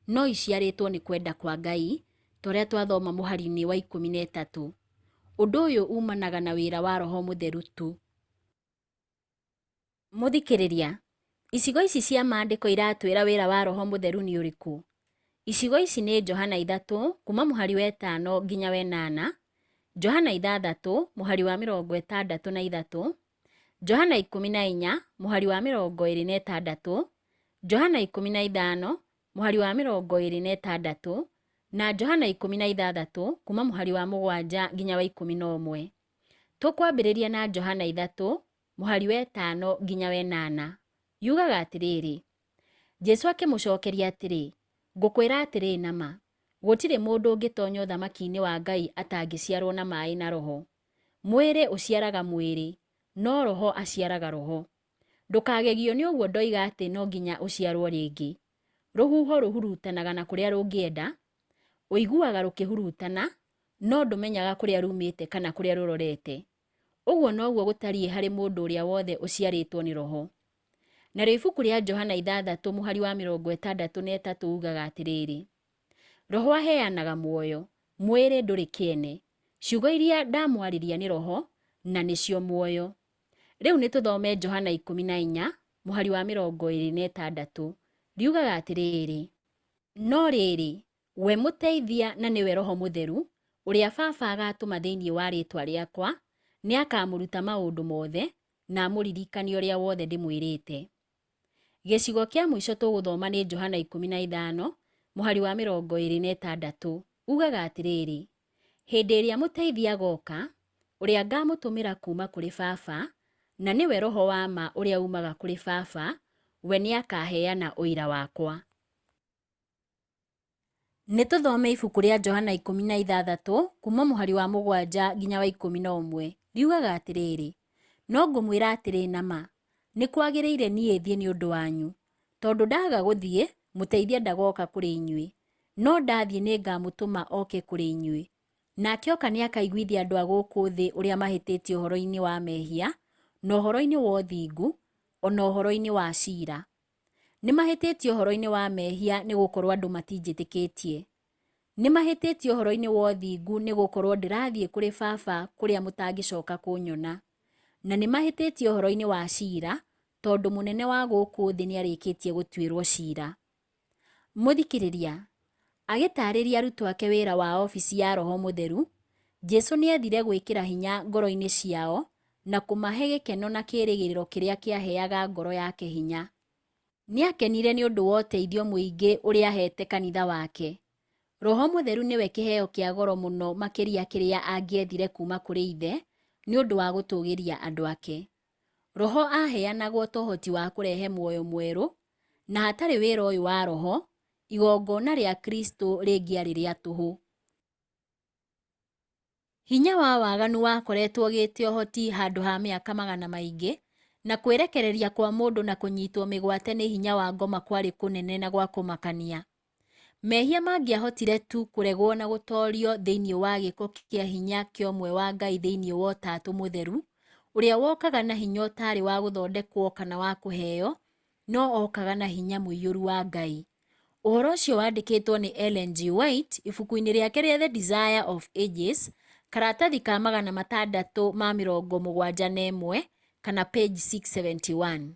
no iciarĩtwo nĩ kwenda kwa Ngai, torĩa twathoma mũhari-inĩ wa 13. Ũndũ ũyũ umanaga na wĩra wa Roho Mũtheru tu. Mũthikĩrĩria, Icigo ici cia maandĩko iratwĩra wĩra wa Roho Mũtheru nĩ ũrĩkũ? Icigo ici nĩ Johana 3 kuma mũhari wa 5 nginya wa 8, Johana 6 mũhari wa 63, Johana 14 mũhari wa 26, Johana 15 mũhari wa 26 na Johana 16 kuma mũhari wa 7 nginya wa 11. Tũkwambĩrĩria na Johana 3 mũhari wa 5 nginya wa 8. Yugaga atĩrĩrĩ: Jesu akĩmũcokeria atĩrĩ, ngũkwĩra atĩrĩ nama, gũtirĩ mũndũ ũngĩtonya ũthamaki-inĩ wa Ngai atangĩciarwo na maaĩ na Roho. Mwĩrĩ ũciaraga mwĩrĩ, no Roho aciaraga roho. Ndũkagegio nĩ ũguo ndoiga atĩ no nginya ũciarwo rĩngĩ. Rũhuho rũhurutanaga na kũrĩa rũngĩenda, ũiguaga rũkĩhurutana, no ndũmenyaga kũrĩa rumĩte kana kũrĩa rũrorete. Ũguo noguo gũtariĩ harĩ mũndũ ũrĩa wothe ũciarĩtwo nĩ Roho. Narĩo ibuku rĩa Johana 6 mũhari wa 63 ugaga atĩrĩrĩ: Roho aheanaga muoyo, mwĩrĩ ndũrĩ kĩene. Ciugo iria ndamwarĩria nĩ roho na nĩcio muoyo. Rĩu nĩtũthome Johana 14 mũhari wa 26. Riugaga atĩrĩrĩ: No rĩrĩ, we mũteithia na nĩwe Roho Mũtheru, ũrĩa Baba agatũma thĩinĩ wa rĩĩtwa rĩakwa, nĩakamũruta maũndũ mothe na amũririkanie ũrĩa wothe ndĩmwĩrĩte. Gĩcigo kĩa mũico tũgũthoma nĩ Johana 15 mũhari wa 26. Ugaga atĩrĩrĩ: Hĩndĩ ĩrĩa mũteithia agoka, ũrĩa ngamũtũmĩra kuma kũrĩ Baba, na nĩwe Roho wa ma ũrĩa umaga kũrĩ Baba, we nĩakaheana ũira wakwa. Nĩtũthome ibuku rĩa Johana 16 kuma mũhari wa 7 nginya wa 11. Riugaga atĩrĩrĩ: No ngũmwĩra atĩrĩ nama, nĩ kwagĩrĩire niĩ thiĩ nĩ ũndũ wanyu, tondũ ndaga gũthiĩ, mũteithia ndagoka kũrĩ inyuĩ, no ndathiĩ nĩngamũtũma oke kũrĩ inyuĩ. Nake oka nĩakaiguithia andũ a gũkũ thĩ ũrĩa mahĩtĩtie ũhoro-inĩ wa mehia, na ũhoro-inĩ wa ũthingu, ona ũhoro-inĩ wa ciira. Nĩmahĩtĩtie ũhoro-inĩ wa mehia nĩgũkorwo andũ matinjĩtĩkĩtie. Nĩmahĩtĩtie ũhoro-inĩ wa ũthingu nĩgũkorwo ndĩrathiĩ kũrĩ Baba kũrĩa mũtangĩcoka kũnyona. Na nĩmahĩtĩtie ũhoro-inĩ wa ciira, tondũ mũnene wa gũkũ thĩ nĩarĩkĩtie gũtuĩrwo ciira. Mũthikĩrĩria, agĩtarĩria arutwo ake wĩra wa obici ya Roho Mũtheru, Jesu nĩethire gwĩkĩra hinya ngoro-inĩ ciao na kũmahe gĩkeno na kĩĩrĩgĩrĩro kĩrĩa kĩaheaga ngoro yake hinya. Nĩakenire nĩ ũndũ wa ũteithio mũingĩ ũrĩa ahete kanitha wake. Roho Mũtheru nĩwe kĩheo kĩa goro mũno makĩria kĩrĩa angĩethire kuma kũrĩ Ithe nĩ ũndũ wa gũtũũgĩria andũ ake. Roho aheanagwo ta ũhoti wa kũrehe muoyo mwerũ, na hatarĩ wĩra ũyũ wa Roho, igongona rĩa Kristo rĩngĩarĩ rĩa tũhũ. Hinya wa waganu wakoretwo ũgĩte ũhoti handũ ha mĩaka magana maingĩ, na kwĩrekereria kwa mũndũ na kũnyitwo mĩgwate nĩ hinya wa ngoma kwarĩ kũnene na gwa kũmakania. Mehia mangĩahotire tu kũregwo na gũtoorio thĩinĩ wa gĩko kĩa hinya kĩa ũmwe wa Ngai thĩinĩ wa Ũtatu Mũtheru, ũrĩa wokaga na hinya ũtarĩ wa gũthondekwo kana wa kũheo, no okaga na hinya mũiyũru wa Ngai. Ũhoro ũcio wandĩkĩtwo nĩ Ellen G. White ibuku-inĩ rĩake rĩa The Desire of Ages, karatathi ka 671 kana page 671.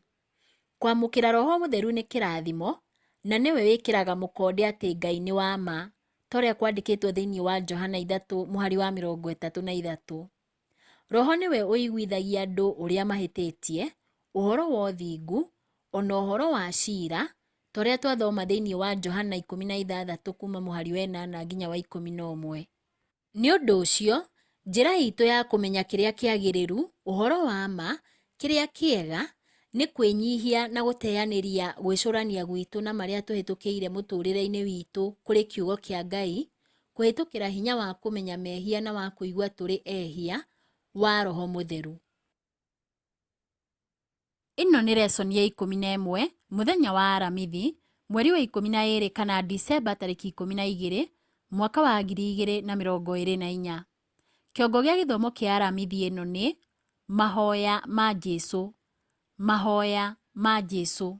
Kwamũkĩra Roho Mũtheru nĩ kĩrathimo, na nĩwe wĩkĩraga mũkonde atĩ Ngai nĩ wa ma, ta ũrĩa kwandĩkĩtwo thĩinĩ wa Johana 3 mũhari wa 33. Roho nĩwe ũiguithagia andũ ũrĩa mahĩtĩtie, ũhoro wa ũthingu, ona ũhoro wa ciira, ta ũrĩa twathoma thĩinĩ wa Johana 16 kuma mũhari wa 8 nginya wa 11. Nĩ ũndũ ũcio, njĩra itũ ya kũmenya kĩrĩa kĩagĩrĩru, ũhoro wa ma, kĩrĩa kĩega, nĩ kwĩnyihia na gũteanĩria gwĩcũrania gwitũ na marĩa tũhĩtũkĩire mũtũrĩre-inĩ witũ kũrĩ kiugo kĩa Ngai, kũhĩtũkĩra hinya wa kũmenya mehia na wa kũigua tũrĩ ehia wa Roho Mũtheru. Ĩno nĩ lesson ya 11 mũthenya wa Aramithi, mweri wa 12 kana Disemba tarĩki 12, mwaka wa 2024. Kĩongo gĩa gĩthomo kĩa Aramithi ĩno nĩ mahoya ma Jesu. Mahoya ma Jesu.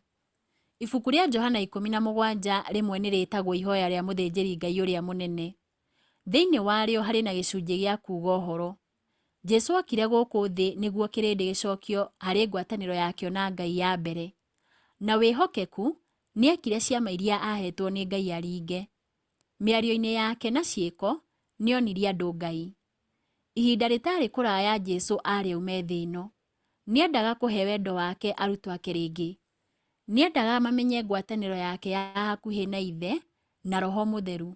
Ibuku rĩa Johana 17 rĩmwe nĩrĩtagwo ihoya rĩa mũthĩnjĩri Ngai ũrĩa mũnene. Thĩinĩ warĩo harĩ na gĩcunjĩ gĩa kuuga ũhoro. Jesu okire gũkũ thĩ nĩguo kĩrĩndĩ gĩcokio harĩ ngwatanĩro yakĩo na Ngai ya mbere. na wĩhokeku nĩekire ciama iria ahetwo nĩ Ngai aringe. Mĩario-inĩ yake na ciĩko nĩonirie andũ Ngai. Ihinda rĩtarĩ kũraya Jesũ arĩ aume thĩ ĩno. Nĩendaga kũhe wendo wake arutwo ake rĩngĩ. Nĩendaga mamenye ngwatanĩro yake ya hakuhĩ na Ithe na Roho Mũtheru.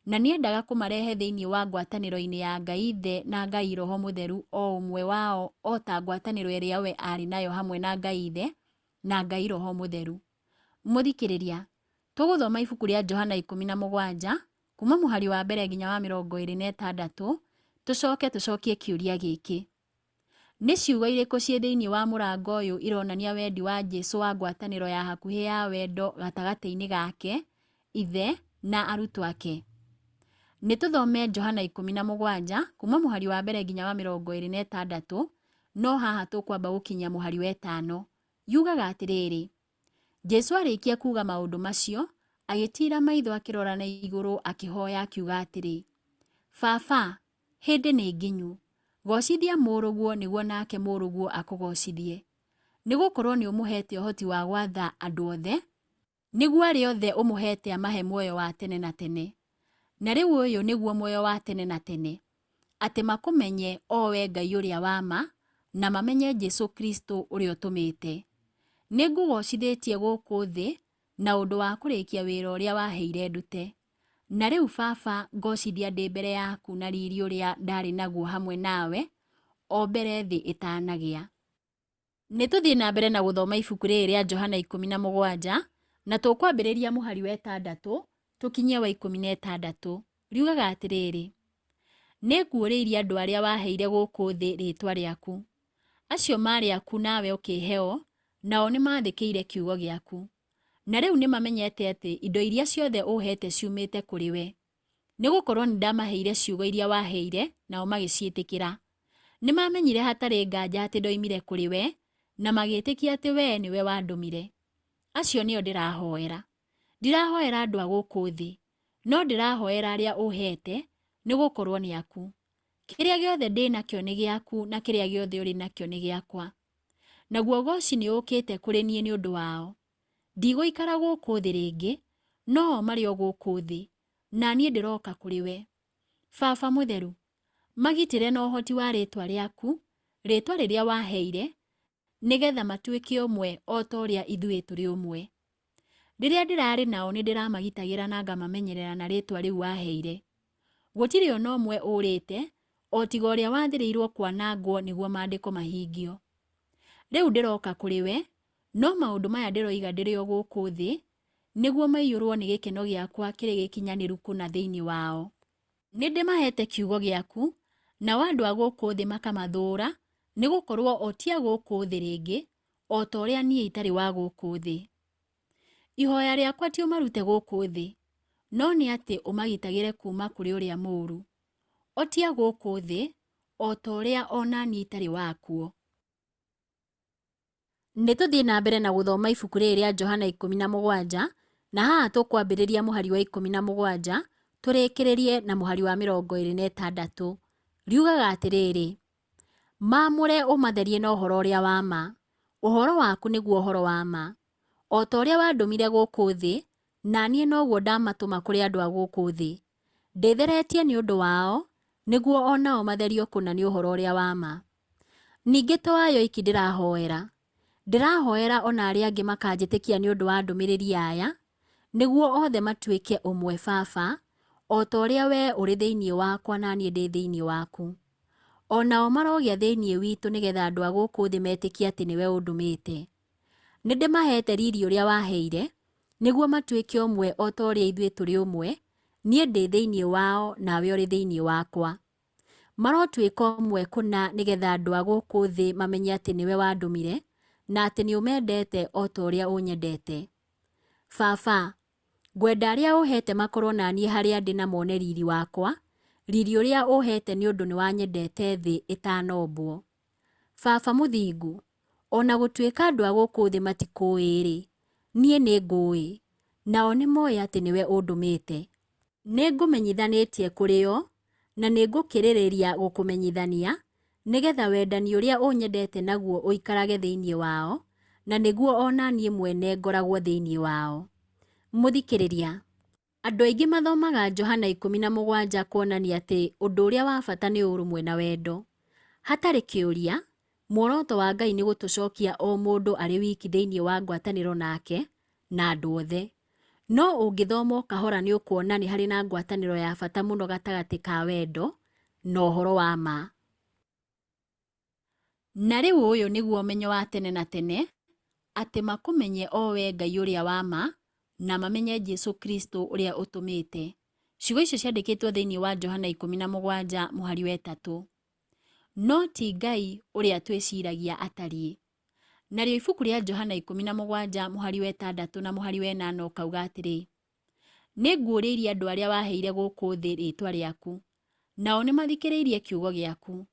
Na nĩendaga kũmarehe thĩinĩ wa ngwatanĩro-inĩ ya Ngai Ithe na Ngai Roho Mũtheru o ũmwe wao o ta ngwatanĩro ĩrĩa we arĩ nayo hamwe na Ngai Ithe na Ngai Roho Mũtheru. Mũthikĩrĩria, tũgũthoma ibuku rĩa Johana 17 kuma mũhari wa mbere nginya wa 26, tũcokie kĩũria gĩkĩ. Nĩ ciugo irĩkũ ciĩ thĩinĩ wa mũrango ũyũ ironania wendi wa Jesũ wa ngwatanĩro ya hakuhĩ ya wendo gatagatĩ-inĩ gake, Ithe na arutwo ake? Nĩtũthome Johana 17 kuma mũhari wa mbere nginya wa 26, no haha tũkwamba gũkinya mũhari wa 5. Yugaga atĩrĩrĩ: Jesũ arĩkia kuga maũndũ macio, agĩtira maitho akĩrora na igũrũ akĩhoya akiuga atĩrĩ: Baba, hĩndĩ nĩ nginyu. Gocithia mũrũguo nĩguo nake mũrũguo akũgocithie. Nĩgũkorwo nĩ ũmũhete ũhoti wa gwatha andũ othe, nĩguo arĩa othe ũmũhete amahe muoyo wa tene na tene. Na rĩu ũyũ nĩguo muoyo wa tene na tene, atĩ makũmenye o we Ngai ũrĩa wa ma, na mamenye Jesũ Kristo ũrĩa ũtũmĩte. Nĩngũgocithĩtie gũkũ thĩ na ũndũ wa kũrĩkia wĩra ũrĩa waheire ndute. Na rĩu Baba, ngocithia ndĩ mbere yaku na riri ũrĩa ndarĩ naguo hamwe nawe o mbere thĩ ĩtanagĩa. Nĩtũthiĩ na mbere na gũthoma ibuku rĩrĩ rĩa Johana 17 na tũkwambĩrĩria mũhari wa 6 tũkinye wa 16. Riugaga atĩrĩrĩ: Nĩnguũrĩirie andũ arĩa waheire gũkũ thĩ rĩĩtwa rĩaku. Acio marĩ aku nawe ũkĩheo, nao nĩmathĩkĩire kiugo gĩaku. Na rĩu nĩmamenyete atĩ indo iria ciothe ũhete ciumĩte kũrĩ we. Nĩgũkorwo nĩndamaheire ciugo iria waheire, nao magĩciĩtĩkĩra. Nĩmamenyire hatarĩ nganja atĩ ndoimire kũrĩ we, na magĩĩtĩkia atĩ we nĩwe wandũmire. Acio nĩo ndĩrahoera. Ndirahoera andũ a gũkũ thĩ, no ndĩrahoera arĩa ũhete, nĩgũkorwo nĩ aku. Kĩrĩa gĩothe ndĩ nakĩo nĩ gĩaku, na kĩrĩa gĩothe ũrĩ nakĩo nĩ gĩakwa. Naguo goci nĩ ũũkĩte kũrĩ niĩ nĩ ũndũ wao. Ndigũikara gũkũ thĩ rĩngĩ, no marĩ o gũkũ thĩ, na niĩ ndĩroka kũrĩ we. Baba Mũtheru, magitĩre na ũhoti wa rĩĩtwa rĩaku, rĩĩtwa rĩrĩa waheire, nĩgetha matuĩke ũmwe o ta ũrĩa ithuĩ tũrĩ ũmwe. Rĩrĩa ndĩrarĩ nao nĩndĩramagitagĩra na ngamamenyerera na rĩĩtwa rĩu waheire. Gũtirĩ o na ũmwe ũrĩte, o tiga ũrĩa wathĩrĩirwo kwanangwo nĩguo maandĩko mahingio. Rĩu ndĩroka kũrĩ we, no maũndũ maya ndĩroiga ndĩrĩ o gũkũ thĩ, nĩguo maiyũrwo nĩ gĩkeno gĩakwa kĩrĩ gĩkinyanĩru kũna thĩinĩ wao. Nĩndĩmahete kiugo gĩaku, nao andũ a gũkũ thĩ makamathũũra, nĩgũkorwo o ti a gũkũ thĩ rĩngĩ, o ta ũrĩa niĩ itarĩ wa gũkũ thĩ. Ihoya rĩakwa ti ũmarute gũkũ thĩ, no nĩ atĩ ũmagitagĩre kuuma kũrĩ ũrĩa mũũru. O ti a gũkũ thĩ, o ta ũrĩa o na niĩ itarĩ wakuo. Nĩtũthiĩ na mbere na gũthoma ibuku rĩrĩ rĩa Johana 17, na haha tũkwambĩrĩria mũhari wa 17 tũrĩkĩrĩrie na mũhari wa 26. Riugaga atĩrĩrĩ: Maamũre ũmatherie na ũhoro ũrĩa wa ma. Ũhoro waku nĩguo ũhoro wa ma. O ta ũrĩa wandũmire gũkũ thĩ, na niĩ noguo ndamatũma kũrĩ andũ a gũkũ thĩ. Ndĩtheretie nĩ ũndũ wao, nĩguo o nao matherio kũna nĩ ũhoro ũrĩa wa ma. Ningĩ to ayo iki ndĩrahoera. Ndĩrahoera o na arĩa angĩ makanjĩtĩkia nĩ ũndũ wa ndũmĩrĩri aya, nĩguo othe matuĩke ũmwe Baba, o ta ũrĩa we ũrĩ thĩinĩ wakwa na niĩ ndĩ thĩinĩ waku. O nao marogĩa thĩinĩ witũ nĩgetha andũ a gũkũ thĩ metĩkie atĩ nĩwe ũndũmĩte. Nĩndĩmahete riri ũrĩa waheire, nĩguo matuĩke ũmwe o ta ũrĩa ithuĩ tũrĩ ũmwe, niĩ ndĩ thĩinĩ wao nawe ũrĩ thĩinĩ wakwa. Marotuĩka ũmwe kũna nĩgetha andũ a gũkũ thĩ mamenye atĩ nĩwe wandũmire, na atĩ nĩũmendete o ta ũrĩa ũnyendete. Baba, ngwenda arĩa ũhete makorwo na niĩ harĩa ndĩ na mone riri wakwa, riri ũrĩa ũhete nĩ ũndũ nĩwanyendete thĩ ĩtanombwo. Baba Mũthingu, o na gũtuĩka andũ a gũkũ thĩ matikũĩ-rĩ, niĩ nĩngũĩ, nao nĩmoĩ atĩ nĩwe ũndũmĩte. Nĩngũmenyithanĩtie kũrĩ o, na nĩngũkĩrĩrĩria gũkũmenyithania, nĩgetha wendani ũrĩa ũnyendete naguo ũikarage thĩinĩ wao, na nĩguo ona niĩ mwene ngoragwo thĩinĩ wao. Mũthikĩrĩria, andũ aingĩ mathomaga Johana 17 kuonania atĩ ũndũ ũrĩa wa bata nĩ ũrũmwe na wendo. Hatarĩ kĩũria, muoroto wa Ngai nĩ gũtũcokia o mũndũ arĩ wiki thĩinĩ wa ngwatanĩro nake na andũ othe. No ũngĩthoma kahora nĩ ũkuona nĩ harĩ na ngwatanĩro ya bata mũno gatagatĩ ka wendo na ũhoro wa ma. Na rĩu ũyũ nĩguo ũmenyo wa tene na tene, atĩ makũmenye o we Ngai ũrĩa wa ma, na mamenye Jesũ Kristo ũrĩa ũtũmĩte. Ciugo icio ciandĩkĩtwo thĩinĩ wa Johana 17:3. No ti Ngai ũrĩa twĩciragia atariĩ. Narĩo ibuku rĩa Johana 17:6 na 8 ukauga atĩrĩ: nĩnguũrĩirie andũ arĩa waheire gũkũ thĩ rĩĩtwa rĩaku, nao nĩ mathikĩrĩirie kiugo gĩaku,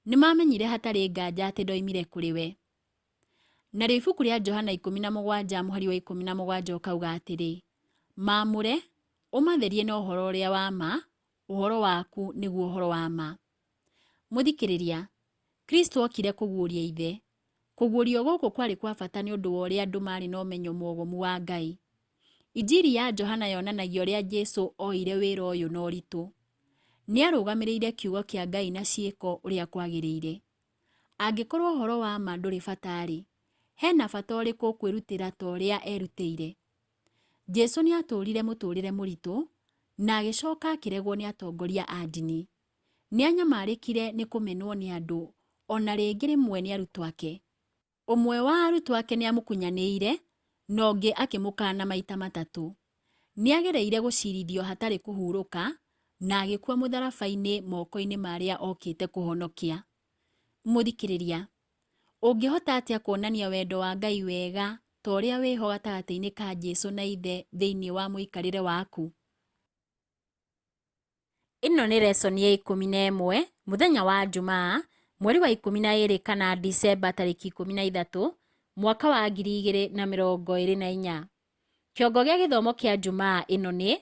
nĩ mamenyire hatarĩ nganja atĩ ndoimire kũrĩ we. Narĩo ibuku rĩa Johana 17:17 ukauga atĩrĩ: maamũre, ũmatherie na ũhoro ũrĩa wa ma, ũhoro waku nĩguo ũhoro wa ma. Mũthikĩrĩria, Kristo okire kũguũria ithe. Kũguũrio gũkũ kwarĩ kwa bata nĩ ũndũ wa ũrĩa andũ marĩ na ũmenyo mũgomu wa Ngai. Injiri ya Johana yonanagia ũrĩa Jesũ oire wĩra ũyũ na ũritũ. Nĩ arũgamĩrĩire kiugo kĩa Ngai na ciĩko ũrĩa kwagĩrĩire. Angĩkorwo ũhoro wa ma ndũrĩ bata-rĩ, hena bata ũrĩkũ kwĩrutĩra ta ũrĩa erutĩire? Jesũ nĩ atũũrire mũtũũrĩre mũritũ na agĩcoka akĩregwo nĩ atongoria a ndini. Nĩ anyamarĩkire nĩ kũmenwo nĩ andũ, ona rĩngĩ rĩmwe nĩ arutwo ake. Ũmwe wa arutwo ake nĩ amũkunyanĩire, na ũngĩ akĩmũkana maita matatũ. Nĩ agereire gũcirithio hatarĩ kũhurũka, na agĩkua mũtharaba-inĩ moko-inĩ marĩa okĩte kũhonokia. Mũthikĩrĩria, ũngĩhota atĩa kuonania wendo wa Ngai wega ta ũrĩa wĩho gatagatĩ-inĩ ka Jesũ na ithe thĩinĩ wa mũikarĩre waku? Ĩno nĩ lesson ya 11, mũthenya wa Jumaa, mweri wa 12 kana Disemba tarĩki 13, mwaka wa 2024. Kĩongo gĩa gĩthomo kĩa Jumaa ĩno nĩ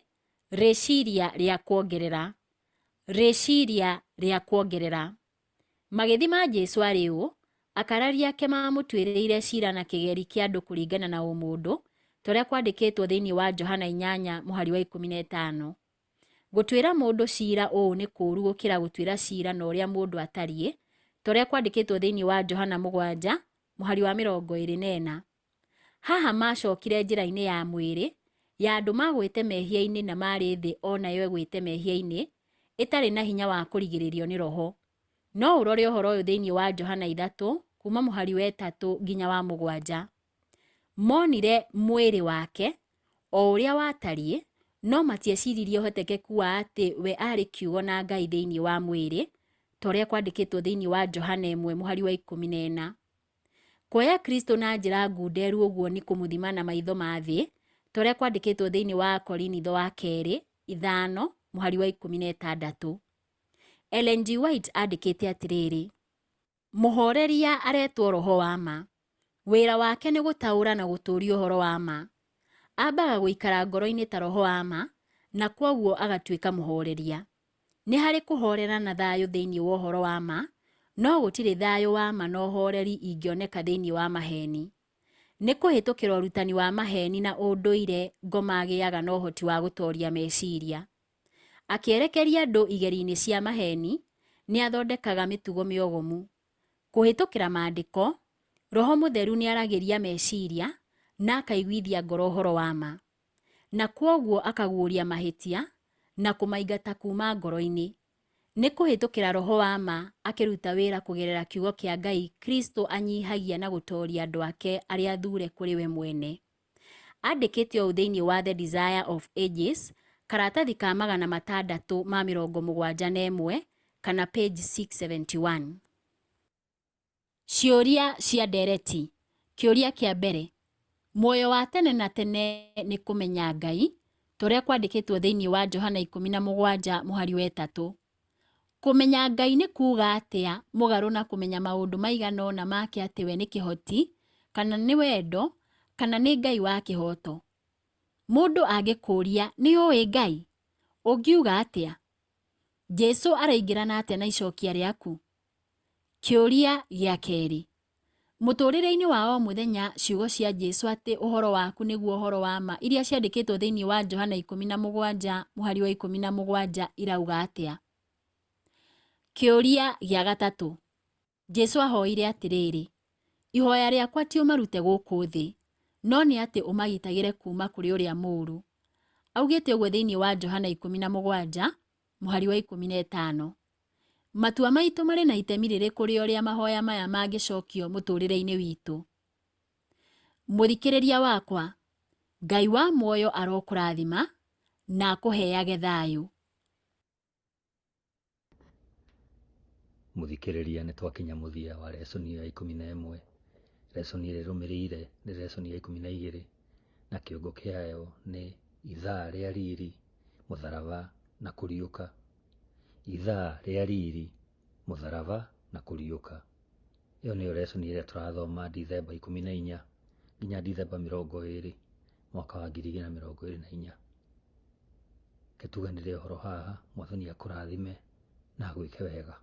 rĩciria rĩa kuongerera. Rĩciria rĩa kuongerera. Magĩthi ma Jesũ arĩ ũũ, akararia ake mamũtuĩrĩire cira na kĩgeri kĩa andũ kũringana na ũmũndũ, tũrĩa kwandĩkĩtwo thĩinĩ wa Johana 8:15. Gũtuĩra mũndũ cira ũũ nĩ kũũru gũkĩra gũtuĩra cira na ũrĩa mũndũ atariĩ, tũrĩa kwandĩkĩtwo thĩinĩ wa Johana 7:24. Haha macokire njĩra-inĩ ya mwĩrĩ, ya andũ magwĩte mehia-inĩ na marĩ thĩ onayo ĩgwĩte mehia-inĩ, ĩtarĩ na hinya wa kũrigĩrĩrio nĩ roho. No ũrore ũhoro ũyũ thĩinĩ wa Johana 3:3 nginya wa 7. Monire mwĩrĩ wake, o ũrĩa watariĩ, no matieciririe ũhotekeku wa atĩ we arĩ kiugo na Ngai thĩinĩ wa mwĩrĩ, torĩa kwandĩkĩtwo thĩinĩ wa Johana 1:14. Kuoya Kristo na njĩra ngunderu ũguo nĩ kũmũthima na maitho ma thĩ, torĩa kwandĩkĩtwo thĩinĩ wa Korinitho wa kerĩ 5:16. Ellen G. White andĩkĩte atĩrĩrĩ: mũhoreria aretwo roho wa ma. Wĩra wake nĩ gũtaũra na gũtũũria ũhoro wa ma. Ambaga gũikara ngoro-inĩ ta roho wa ma, na kwoguo agatuĩka mũhoreria. Nĩ harĩ kũhorera na thayũ thĩinĩ wa ũhoro wa ma, no gũtirĩ thayũ wa ma na ũhoreri ingĩoneka thĩinĩ wa maheni. Nĩ kũhĩtũkĩra ũrutani wa maheni na ũndũire ngoma agĩaga na ũhoti wa gũtooria meciria. Akĩerekeria andũ igeri-inĩ cia maheni, nĩ athondekaga mĩtugo mĩogomu. Kũhĩtũkĩra maandĩko, Roho Mũtheru nĩ aragĩria meciria na akaiguithia ngoro ũhoro wa ma, na kwoguo akaguũria mahĩtia na kũmaingata kuuma ngoro-inĩ. Nĩ kũhĩtũkĩra roho wa ma akĩruta wĩra kũgerera kiugo kĩa Ngai, Kristo anyihagia na gũtooria andũ ake arĩa athuure kũrĩ we mwene. Andĩkĩte ũũ thĩinĩ wa The Desire of Ages, karatathi ka 671 kana page 671. Ciũria cia ndereti. Kĩũria kĩa mbere: muoyo wa tene na tene nĩ kũmenya Ngai, tũrĩa kwandĩkĩtwo thĩinĩ wa Johana 17:3. Kũmenya Ngai nĩ kuuga atĩa mũgarũ na kũmenya maũndũ maigana ũna make atĩ we nĩ kĩhoti, kana nĩ wendo, kana nĩ Ngai wa kĩhoto? Mũndũ angĩkũũria nĩ ũĩ Ngai, ũngiuga atĩa? Jesũ araingĩrana atĩa na icokia rĩaku? Kĩũria gĩa kerĩ: Mũtũrĩre-inĩ wa o mũthenya ciugo cia Jesũ atĩ ũhoro waku nĩguo ũhoro wa ma iria ciandĩkĩtwo thĩinĩ wa Johana 17:17 irauga atĩa? Kĩũria gĩa gatatũ. Jesũ ahoire atĩrĩrĩ, ihoya rĩakwa ti ũmarute gũkũ thĩ, no nĩ atĩ ũmagitagĩre kuuma kũrĩ ũrĩa mũũru. Augĩte ũguo thĩinĩ wa Johana 17:15. Matua maitũ marĩ na itemi rĩrĩkũ rĩ ũrĩa mahoya maya mangĩcokio mũtũrĩre-inĩ witũ? Mũthikĩrĩria wakwa, Ngai wa muoyo arokũrathima na akũheage thayũ. Mũthikĩrĩria, nĩ twakinya mũthia wa lesoni ya 11. Lesoni ĩrĩa ĩrũmĩrĩire nĩ lesoni ya 12 na kĩongo kĩayo nĩ ithaa rĩa riri, mũtharaba na kũriũka. Ithaa rĩa riri, mũtharaba na kũriũka. Ĩyo nĩyo lesoni ĩrĩa tũrathoma Dithemba 14 nginya Dithemba 20 mwaka wa 2024. Ketuganĩre ũhoro haha, Mwathani akũrathime na agwĩke wega.